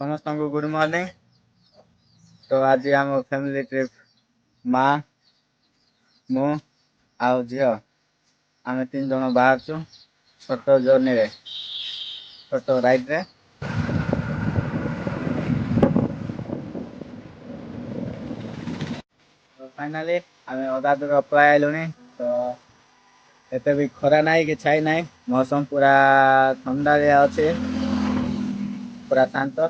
समस्त को good morning. तो आज आम फैमिली ट्रिप माँ मु आउ झी आम 3 जन बाहर छु छोट जर्नी रे छोट राइड रे। तो फाइनली आम अधा दूर पळाई आइलुनी। तो एते भी खरा नाई कि छाई नाई, मौसम पूरा ठंडा अच्छे पूरा शांत।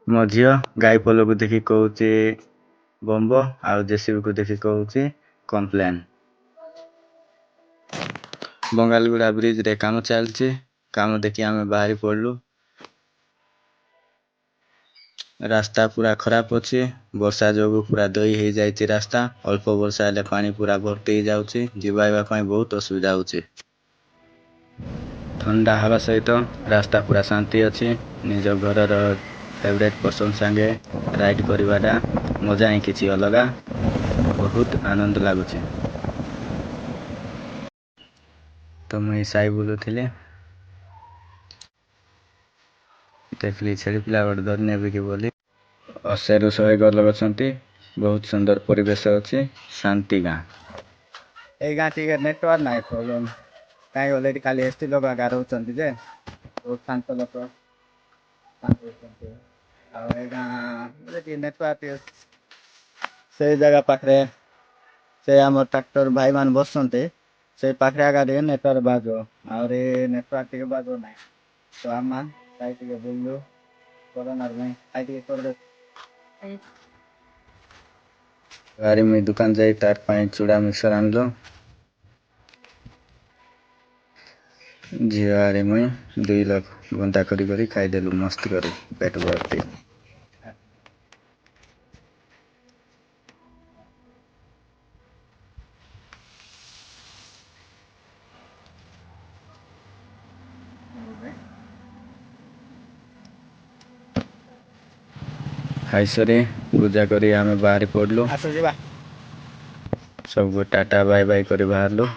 मो झील गाई पल को देखी कहूचे बम्बो आउ जेसीबी को देखी कहूचे कम्प्लेन। बंगालगुड़ा ब्रिज रे काम चलছে, काम देखी आम बाहरी पड़लु। रास्ता पूरा खराब अच्छे, वर्षा जो पूरा दई हो जाए रास्ता, अल्प वर्षा हेले पानी पूरा भर्ती जाऊँचे, जीवा बहुत असुविधा होचे। ठंडा हवा सहित रास्ता पूरा शांति अच्छे। निज घर फेवरेट पर्सन संगे राइड करवाटा मजा ही किसी अलगा, बहुत आनंद लगुचे। तो मुझे साई बोलूले देखली छेली पिला गोटे धरने भी बोली 80 ରୁ 100 घर लोग अछंती। बहुत सुंदर परिवेश अच्छे, शांति गाँ। ए गाँ टी नेटवर्क ना प्रोब्लेम कहीं ऑलरेडी खाली एसटी लोग आगे रोचंती जे बहुत शांत लोक नेटवर्क से जगह पाखे से आम ट्रैक्टर भाई मान बसते से पाखे आगा नेटवर्क बाजो और नेटवर्क टे बाजो ना। तो आम बुलू कोरोना में गाड़ी में दुकान जाई तार पाई चूड़ा मिक्सर आनलो। झील आड़े मुई 2 लाख घंटा करी खाईदेलु मस्त करी पेट भरती। खाई सरी पूजा करी आम बाहरी पड़लु। सबको टाटा बाय बाय कर बाहरलु।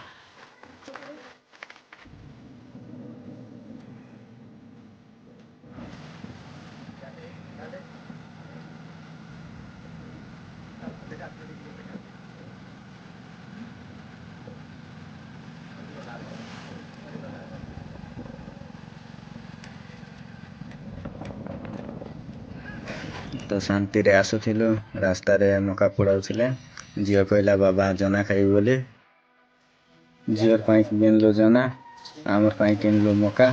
तो शांति रे आसुथिलु, रास्ता रे मका पोड़ाउथिले। झील कहला बाबा जना खाइबे बोली, झील पाई किनलु जना, आमर पाई किनलु मका,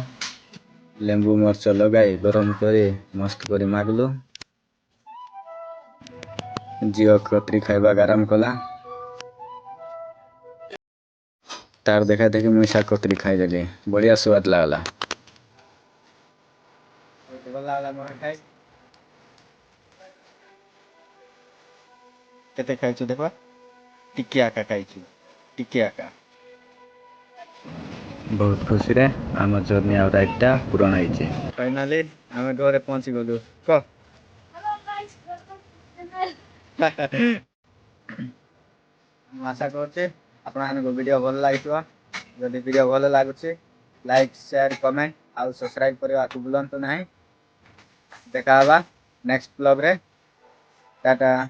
लेंबू मरच लगाई गरम करे मस्त करी मागलु। झील कतरी खाइबा आराम कला, तार देखा देखी मुझा कतरी खाई देली, बढ़िया स्वाद लागला। केते खाइछु देखो, टिकी आका खाइछु, टिकी आका। बहुत खुशी रे आम जर्नी और राइडटा पूर्ण होइछे। फाइनली आम घरे पहुंची गलु। क आशा करछे आपन वीडियो भल लागिथवा। जदि वीडियो भल लागुछे लाइक शेयर कमेंट और सब्सक्राइब करबा को भूलंतु नहीं। देखा नेक्स्ट ब्लॉग रे। टाटा।